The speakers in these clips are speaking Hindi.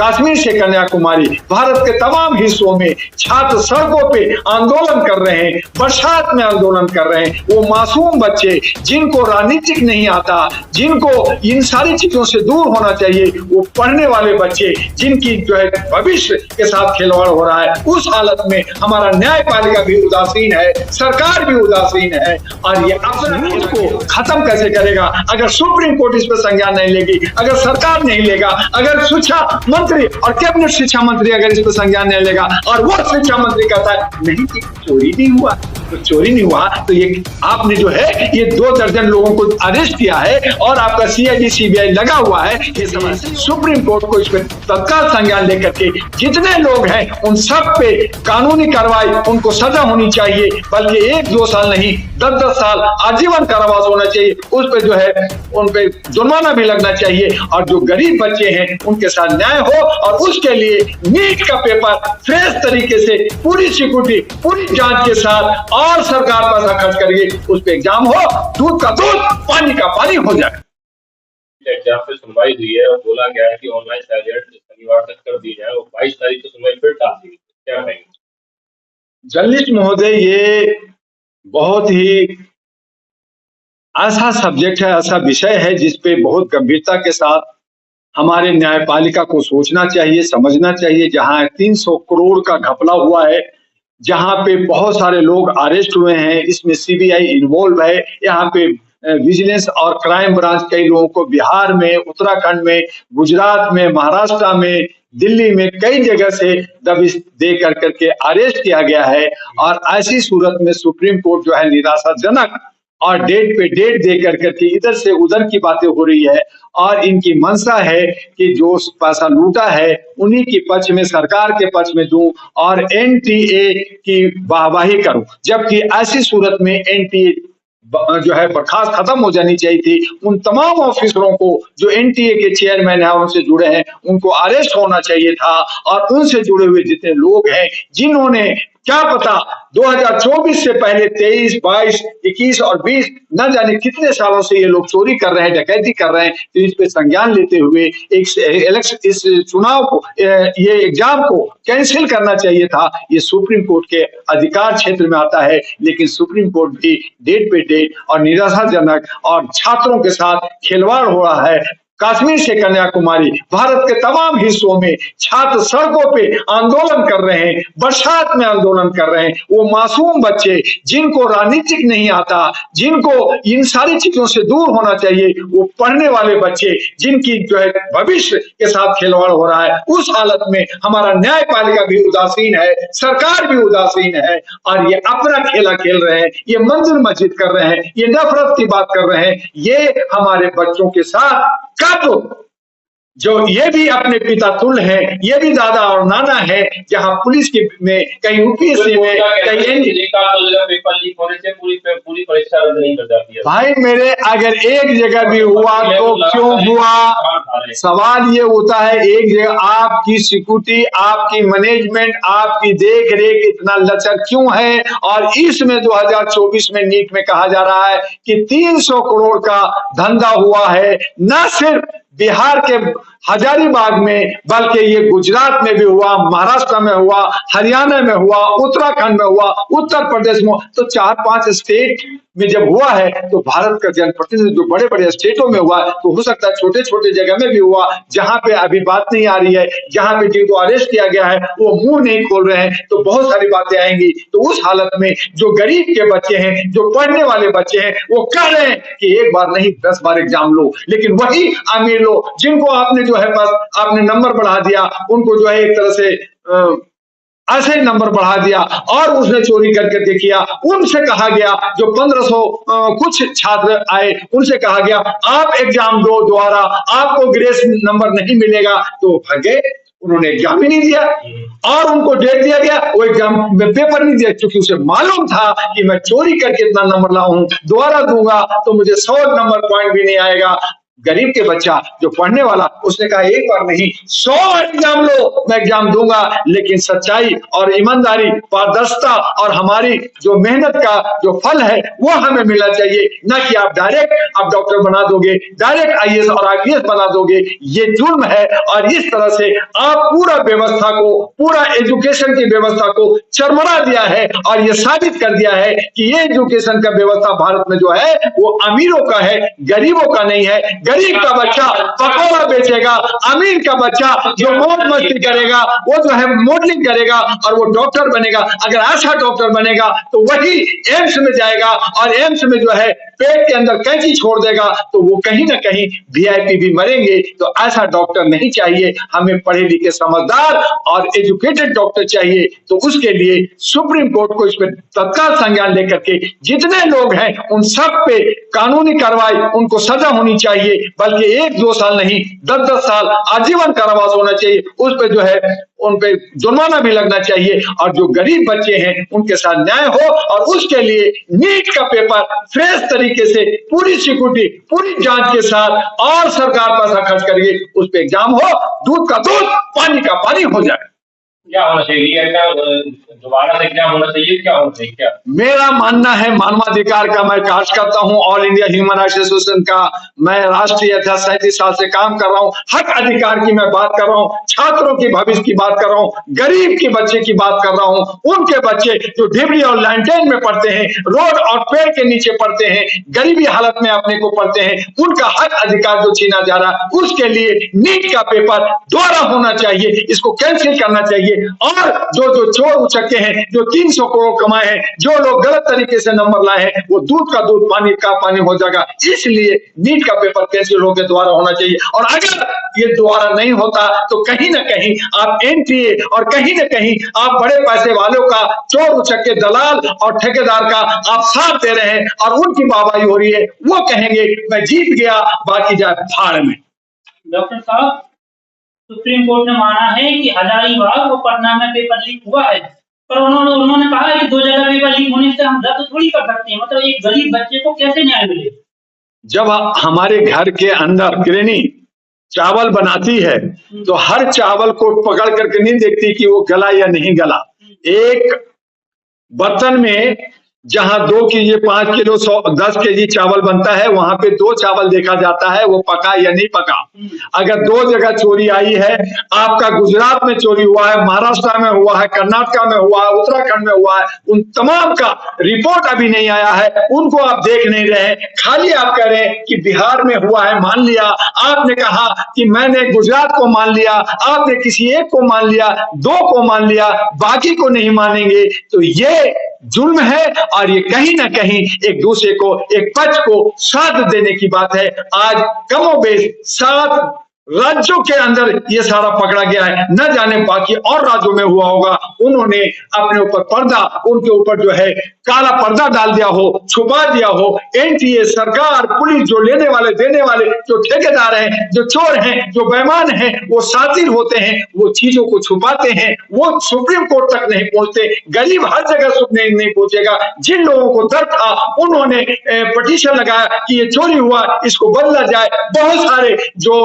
कश्मीर से कन्याकुमारी, भारत के तमाम हिस्सों में छात्र सड़कों पे आंदोलन कर रहे हैं, बरसात में आंदोलन कर रहे हैं। वो मासूम बच्चे जिनको राजनीतिक नहीं आता, जिनको इन सारी चीजों से दूर होना चाहिए, वो पढ़ने वाले बच्चे जिनकी जो है भविष्य के साथ खिलवाड़ हो रहा है, उस हालत में हमारा न्यायपालिका भी उदासीन है, सरकार भी उदासीन है। और ये अपना को खत्म कैसे करेगा अगर सुप्रीम कोर्ट इस पर संज्ञान नहीं लेगी, अगर सरकार नहीं लेगा, अगर शिक्षा मंत्री और कैबिनेट शिक्षा मंत्री अगर इस पर संज्ञान नहीं लेगा और वो शिक्षा मंत्री कहता है नहीं चोरी नहीं हुआ, तो चोरी नहीं हुआ तो ये आपने जो है ये 2 दर्जन लोगों को अरेस्ट किया है और आपका सीआईडी सीबीआई लगा हुआ है। ये समझ सुप्रीम कोर्ट को इस पर तत्काल संज्ञान लेकर के जितने लोग हैं उन सब पे कानूनी कार्रवाई, उनको सजा होनी चाहिए, बल्कि 1-2 साल नहीं 10-10 साल आजीवन कारावास होना चाहिए। उस पे जो है उन पे जुर्माना भी लगना चाहिए और जो गरीब बच्चे हैं उनके साथ न्याय हो और उसके लिए नीट का पेपर फ्रेश तरीके से पूरी सिक्योरिटी, पूरी जांच के साथ और सरकार पैसा खर्च करेगी, उस पे एग्जाम हो, दूध का दूध, पानी का पानी हो जाए। एग्जाम पे सुनवाई हुई है और बोला गया है कि ऑनलाइन साइलेंट शनिवार तक कर दी जाए और 22 तारीख को सुनवाई फिर टाल दी। क्या कहेंगे? जर्नलिस्ट महोदय, ये बहुत ही ऐसा सब्जेक्ट है, ऐसा विषय है जिसपे बहुत गंभीरता के साथ हमारे न्यायपालिका को सोचना चाहिए, समझना चाहिए। जहां 300 करोड़ का घपला हुआ है, जहां पे बहुत सारे लोग अरेस्ट हुए हैं, इसमें सीबीआई इन्वॉल्व है, यहाँ पे विजिलेंस और क्राइम ब्रांच कई लोगों को बिहार में, उत्तराखंड में, गुजरात में, महाराष्ट्र में, दिल्ली में कई जगह से दबिश दे करके अरेस्ट किया गया है। और ऐसी सूरत में सुप्रीम कोर्ट जो है निराशाजनक और डेट पे डेट दे करके इधर से उधर की बातें हो रही है और इनकी मंशा है कि जो पैसा लूटा है उन्हीं के पक्ष में, सरकार के पक्ष में दूं और एनटीए की वाहवाही करूं, जबकि ऐसी सूरत में एनटीए जो है बर्खास्त खत्म हो जानी चाहिए थी। उन तमाम ऑफिसरों को जो एनटीए के चेयरमैन है उनसे जुड़े हैं उनको अरेस्ट होना चाहिए था और उनसे जुड़े हुए जितने लोग हैं जिन्होंने क्या पता 2024 से पहले 23, 22, 21 और 20 न जाने कितने सालों से ये लोग चोरी कर रहे हैं, डकैती कर रहे हैं। तो इस पे संज्ञान लेते हुए इस चुनाव को, ये एग्जाम को कैंसिल करना चाहिए था। ये सुप्रीम कोर्ट के अधिकार क्षेत्र में आता है, लेकिन सुप्रीम कोर्ट भी डेट पे डेट और निराशाजनक और छात्रों के साथ खिलवाड़ हो रहा है। कश्मीर से कन्याकुमारी, भारत के तमाम हिस्सों में छात्र सड़कों पे आंदोलन कर रहे हैं, बरसात में आंदोलन कर रहे हैं। वो मासूम बच्चे जिनको राजनीतिक नहीं आता, जिनको इन सारी चीजों से दूर होना चाहिए, वो पढ़ने वाले बच्चे जिनकी जो है भविष्य के साथ खिलवाड़ हो रहा है, उस हालत में हमारा न्यायपालिका भी उदासीन है, सरकार भी उदासीन है और ये अपना खेला खेल रहे हैं, ये मंदिर मस्जिद कर रहे हैं, ये नफरत की बात कर रहे हैं। ये हमारे बच्चों के साथ जो ये भी अपने पिता तुल्य हैं, ये भी दादा और नाना है, जहां पुलिस की में कहीं यूपीएससी में कहीं पेपर लीक होने से पूरी परीक्षा रद्द नहीं कर जाती है। भाई मेरे, अगर एक जगह भी हुआ तो क्यों हुआ? सवाल ये होता है एक जगह आपकी सिक्योरिटी, आपकी मैनेजमेंट, आपकी देख रेख इतना लचर क्यों है? और इसमें 2024 में नीट में कहा जा रहा है कि 300 करोड़ का धंधा हुआ है, न सिर्फ बिहार के हजारीबाग में बल्कि ये गुजरात में भी हुआ, महाराष्ट्र में हुआ, हरियाणा में हुआ, उत्तराखंड में हुआ, उत्तर प्रदेश में। तो 4-5 स्टेट में जब हुआ है तो भारत का जनप्रतिनिधि जो बड़े बड़े स्टेटों में हुआ तो हो सकता है छोटे छोटे जगह में भी हुआ, जहां पे अभी बात नहीं आ रही है, जहां पे जिनको अरेस्ट किया गया है वो मुंह नहीं खोल रहे हैं, तो बहुत सारी बातें आएंगी। तो उस हालत में जो गरीब के बच्चे हैं, जो पढ़ने वाले बच्चे हैं, वो कह रहे हैं कि एक बार नहीं 10 बार एग्जाम लो, लेकिन वही अमीर लोग जिनको आपने जो है बस आपने नंबर बढ़ा दिया, उनको जो है एक तरह से ऐसे नंबर बढ़ा दिया और उसने चोरी करके किया, उनसे कहा गया जो 1500 कुछ छात्र आए, उनसे कहा गया आप एग्जाम दो दोबारा, आपको ग्रेस नंबर नहीं मिलेगा, तो भागे, उन्होंने एग्जाम ही नहीं दिया और उनको डेट दिया गया, वो एग्जाम में पेपर नहीं दिया, क्योंकि उसे मालूम था कि मैं चोरी करके इतना नंबर लाऊं, दोबारा दूंगा तो मुझे 100 नंबर पॉइंट भी नहीं आएगा। गरीब के बच्चा जो पढ़ने वाला, उसने कहा एक बार नहीं 100 एग्जाम लो, मैं एग्जाम दूंगा, लेकिन सच्चाई और ईमानदारी, पारदर्शिता और हमारी जो मेहनत का जो फल है वो हमें मिलना चाहिए, ना कि आप डायरेक्ट आप डॉक्टर बना दोगे, डायरेक्ट आईएएस और आईपीएस बना दोगे। ये जुल्म है। और इस तरह से आप पूरा व्यवस्था को, पूरा एजुकेशन की व्यवस्था को चरमरा दिया है और ये साबित कर दिया है कि ये एजुकेशन का व्यवस्था भारत में जो है वो अमीरों का है, गरीबों का नहीं है। गरीब का बच्चा पकौड़ा बेचेगा, अमीर का बच्चा जो मौज मस्ती करेगा वो जो है मॉडलिंग करेगा और वो डॉक्टर बनेगा। अगर ऐसा डॉक्टर बनेगा तो वही एम्स में जाएगा और एम्स में जो है पेट के अंदर कैंची छोड़ देगा, तो वो कहीं ना कहीं वीआईपी भी मरेंगे। तो ऐसा डॉक्टर नहीं चाहिए, हमें पढ़े लिखे समझदार और एजुकेटेड डॉक्टर चाहिए। तो उसके लिए सुप्रीम कोर्ट को इस पर तत्काल संज्ञान लेकर के जितने लोग हैं उन सब पे कानूनी कार्रवाई, उनको सजा होनी चाहिए, बल्कि 1-2 साल नहीं 10-10 साल आजीवन कारावास होना चाहिए। उस पे जो है उन पे जुर्माना भी लगना चाहिए और जो गरीब बच्चे हैं उनके साथ न्याय हो। और उसके लिए नीट का पेपर फ्रेश तरीके से, पूरी सिक्योरिटी, पूरी जांच के साथ और सरकार पैसा खर्च करिए, उस पे एग्जाम हो, दूध का दूध, पानी का पानी हो जाए। क्या होना चाहिए? क्या दोबारा से एग्जाम होना चाहिए? क्या होना चाहिए? क्या मेरा मानना है, मानवाधिकार का मैं कार्य करता हूं, all India human rights association का मैं राष्ट्रीय अध्यक्ष 37 साल से काम कर रहा हूं। हक अधिकार की मैं बात कर रहा हूं, छात्रों की भविष्य की बात कर रहा हूं, गरीब के बच्चे की बात कर रहा हूं। उनके बच्चे जो ढिबरी और लैंटेन में पढ़ते हैं, रोड और पेड़ के नीचे पढ़ते हैं, गरीबी हालत में अपने को पढ़ते हैं, उनका हक अधिकार जो छीना जा रहा है, उसके लिए नीट का पेपर दोबारा होना चाहिए, इसको कैंसिल करना चाहिए। और जो चोर उचक्के हैं, जो 300 करोड़ कमाए हैं, जो लोग गलत तरीके से नंबर लाए हैं, वो दूध का दूध, पानी का पानी हो जाएगा। इसलिए नीट का पेपर कैंसिल होकर दोबारा होना चाहिए। और अगर ये दोबारा नहीं होता तो कहीं ना कहीं आप एनटीए और कहीं ना कहीं आप बड़े पैसे वालों का, चोर उचक्के दलाल और ठेकेदार का आप साथ दे रहे हैं और उनकी वाहवाही हो रही है। वो कहेंगे मैं जीत गया, बाकी जाए भाड़ में। डॉक्टर साहब, सुप्रीम कोर्ट ने माना है कि हजारीबाग और पटना में पेपर लीक हुआ है, पर उन्होंने कहा है कि 2 जगह पेपर लीक होने से हम रद्द थोड़ी कर सकते हैं। मतलब एक गरीब बच्चे को कैसे न्याय मिले? जब हमारे घर के अंदर गृहिणी चावल बनाती है तो हर चावल को पकड़ करके नहीं देखती कि वो गला या नहीं गला। एक बर्तन में जहां 2 केजी 5 किलो 10 केजी चावल बनता है, वहां पे 2 चावल देखा जाता है वो पका या नहीं पका। अगर 2 जगह चोरी आई है, आपका गुजरात में चोरी हुआ है, महाराष्ट्र में हुआ है, कर्नाटक में हुआ है, उत्तराखंड में हुआ है, उन तमाम का रिपोर्ट अभी नहीं आया है, उनको आप देख नहीं रहे। खाली आप कह रहे हैं कि बिहार में हुआ है, मान लिया। आपने कहा कि मैंने गुजरात को मान लिया, आपने किसी एक को मान लिया, 2 को मान लिया, बाकी को नहीं मानेंगे। तो ये जुल्म है और ये कहीं ना कहीं एक दूसरे को, एक पक्ष को साथ देने की बात है। आज कमोबेश 7 राज्यों के अंदर ये सारा पकड़ा गया है, न जाने बाकी और राज्यों में हुआ होगा। उन्होंने अपने ऊपर पर्दा, उनके ऊपर जो है काला पर्दा डाल दिया हो, छुपा दिया हो। एनटीए, सरकार, पुलिस, जो लेने वाले देने वाले, जो ठेकेदार हैं, जो चोर हैं, जो बेईमान हैं, वो सातिर होते हैं, वो चीजों को छुपाते हैं, वो सुप्रीम कोर्ट तक नहीं पहुंचते। गरीब हर जगह नहीं पहुंचेगा। जिन लोगों को दर्द था उन्होंने पिटीशन लगाया कि ये चोरी हुआ, इसको बदला जाए। बहुत सारे जो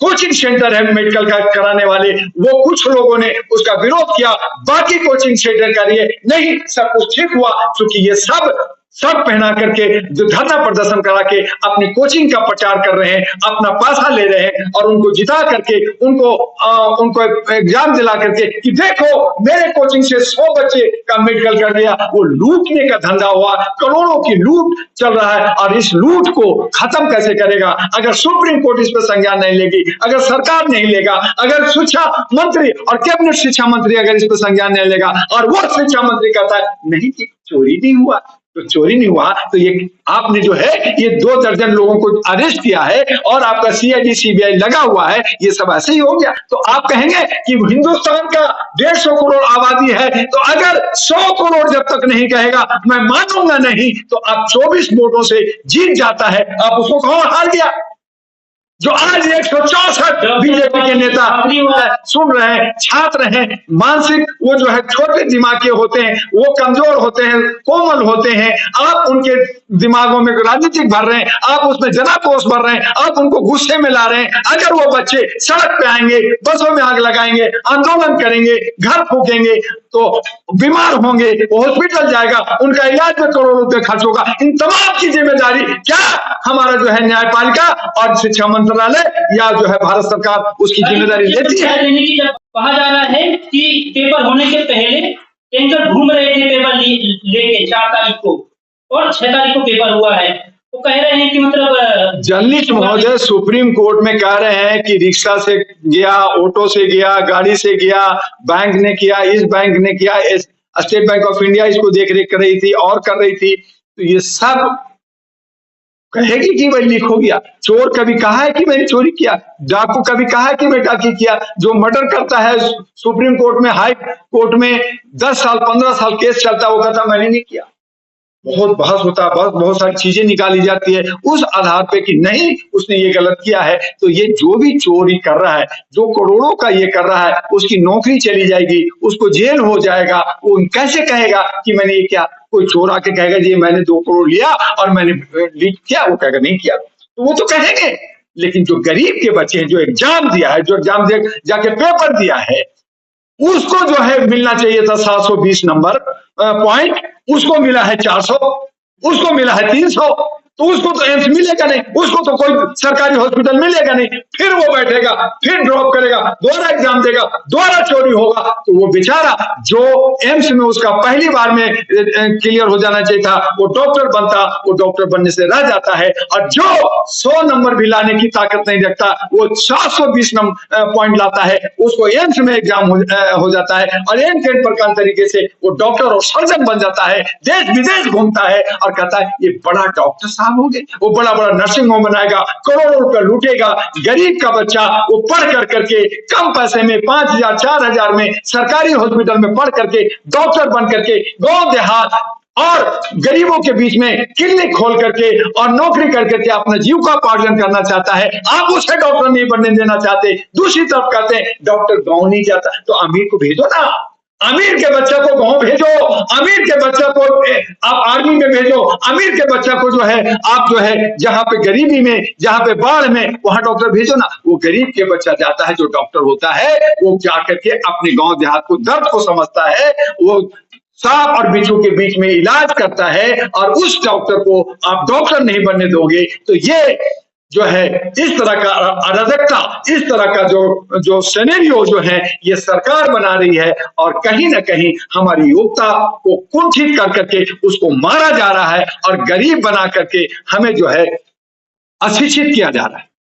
कोचिंग सेंटर है मेडिकल का कराने वाले, वो कुछ लोगों ने उसका विरोध किया, बाकी कोचिंग सेंटर करिए नहीं, सब कुछ ठीक हुआ। क्योंकि ये सब पहना करके जो धरना प्रदर्शन करा के अपनी कोचिंग का प्रचार कर रहे हैं, अपना पैसा ले रहे हैं और उनको जिता करके उनको एग्जाम दिला करके कि देखो मेरे कोचिंग से 100 बच्चे का मेडिकल कर दिया। वो लूटने का धंधा हुआ, करोड़ों की लूट चल रहा है। और इस लूट को खत्म कैसे करेगा? अगर सुप्रीम कोर्ट इस पर संज्ञान नहीं लेगी, अगर सरकार नहीं लेगा, अगर शिक्षा मंत्री और कैबिनेट शिक्षा मंत्री अगर इस पर संज्ञान नहीं लेगा और वो शिक्षा मंत्री कहता है नहीं कि चोरी नहीं हुआ, तो चोरी नहीं हुआ, तो ये आपने जो है ये 2 दर्जन लोगों को अरेस्ट किया है और आपका सीआईडी सीबीआई लगा हुआ है, ये सब ऐसे ही हो गया। तो आप कहेंगे कि हिंदुस्तान का 150 करोड़ आबादी है, तो अगर 100 करोड़ जब तक नहीं कहेगा मैं मानूंगा नहीं, तो आप 24 वोटों से जीत जाता है, आप उसको कहो हार गया। जो आज 164 बीजेपी के नेता सुन रहे हैं, छात्र हैं, मानसिक वो जो है छोटे दिमाग के होते हैं, वो कमजोर होते हैं, कोमल होते हैं, आप उनके दिमागों में राजनीतिक भर रहे हैं, आप उसमें जनाक्रोश भर रहे हैं, आप उनको गुस्से में ला रहे हैं। अगर वो बच्चे सड़क पे आएंगे, बसों में आग लगाएंगे, आंदोलन करेंगे, घर फूकेंगे, तो बीमार होंगे, वो हॉस्पिटल जाएगा, उनका इलाज में करोड़ों रुपए खर्च होगा। इन तमाम की जिम्मेदारी क्या हमारा जो है न्यायपालिका और शिक्षा मंत्रालय या जो है भारत सरकार उसकी जिम्मेदारी लेती है? कहा जा रहा है कि पेपर होने के पहले टैंकर घूम रहे थे पेपर लेके 4 तारीख को, और 6 तारीख को पेपर हुआ है। वो कह रहे हैं कि मतलब जर्नलिस्ट महोदय सुप्रीम कोर्ट में कह रहे हैं कि रिक्शा से गया, ऑटो से गया, गाड़ी से गया, बैंक ने किया, इस बैंक ने किया, स्टेट बैंक ऑफ इंडिया इसको देख रेख कर रही थी और कर रही थी, तो ये सब कहेगी कि भाई लीक हो गया। चोर कभी कहा है कि मैंने चोरी किया? डाकू कभी कहा है कि मैं डाकी किया? जो मर्डर करता है सुप्रीम कोर्ट में, हाई कोर्ट में 10 साल 15 साल केस चलता है, वो कहता मैंने नहीं किया। बहुत बहस होता है, बहुत सारी चीजें निकाली जाती है उस आधार पे कि नहीं उसने ये गलत किया है। तो ये जो भी चोरी कर रहा है, जो करोड़ों का ये कर रहा है, उसकी नौकरी चली जाएगी, उसको जेल हो जाएगा। वो कैसे कहेगा कि मैंने ये किया? कोई चोर आके कहेगा जी मैंने 2 करोड़ लिया और मैंने लीक किया, वो कहेगा नहीं किया, तो वो तो कहेंगे। लेकिन जो गरीब के बच्चे हैं, जो एग्जाम दिया है, जो एग्जाम दे जाके पेपर दिया है, उसको जो है मिलना चाहिए था 720 नंबर पॉइंट, उसको मिला है 400, उसको मिला है 300, तो उसको तो एम्स मिलेगा नहीं, उसको तो कोई सरकारी हॉस्पिटल मिलेगा नहीं। फिर वो बैठेगा, फिर ड्रॉप करेगा, दोबारा एग्जाम देगा, दोबारा चोरी होगा, तो वो बेचारा जो एम्स में उसका पहली बार में क्लियर हो जाना चाहिए था, वो डॉक्टर बनता, वो डॉक्टर बनने से रह जाता है। और जो 100 नंबर भी लाने की ताकत नहीं रखता, वो 720 पॉइंट लाता है, उसको एम्स में एग्जाम हो जाता है और एम के प्रकार तरीके से वो डॉक्टर और सर्जन बन जाता है, देश विदेश घूमता है और कहता है ये बड़ा डॉक्टर हो गए। वो बड़ा बड़ा नर्सिंग होम बनाएगा, करोड़ों रुपए लूटेगा। गरीब का बच्चा वो पढ़ कर करके कम पैसे में 5,000 4,000 में सरकारी हॉस्पिटल में पढ़ करके डॉक्टर बन करके गांव देहात और गरीबों के बीच में क्लिनिक खोल करके और नौकरी कर करके अपना जीविकोपार्जन करना चाहता है। आप उसे डॉक्टर नहीं बनने देना चाहते। दूसरी तरफ कहते हैं डॉक्टर गांव नहीं जाता, तो अमीर को भेजो ना, अमीर के बच्चा को गांव भेजो, अमीर के बच्चा को आप आर्मी में भेजो, अमीर के बच्चा को जो है आप जो है जहां पे गरीबी में, जहां पे बाढ़ में, वहां डॉक्टर भेजो ना। वो गरीब के बच्चा जाता है, जो डॉक्टर होता है वो जाकर के अपने गांव देहात को दर्द को समझता है, वो सांप और बिच्छू के बीच में इलाज करता है, और उस डॉक्टर को आप डॉक्टर नहीं बनने दोगे। तो ये जो है इस तरह का अराजकता, इस तरह का जो सिनेरियो जो है ये सरकार बना रही है, और कहीं ना कहीं हमारी योग्यता को कुंठित कर करके उसको मारा जा रहा है और गरीब बना करके हमें जो है अशिक्षित किया जा रहा है।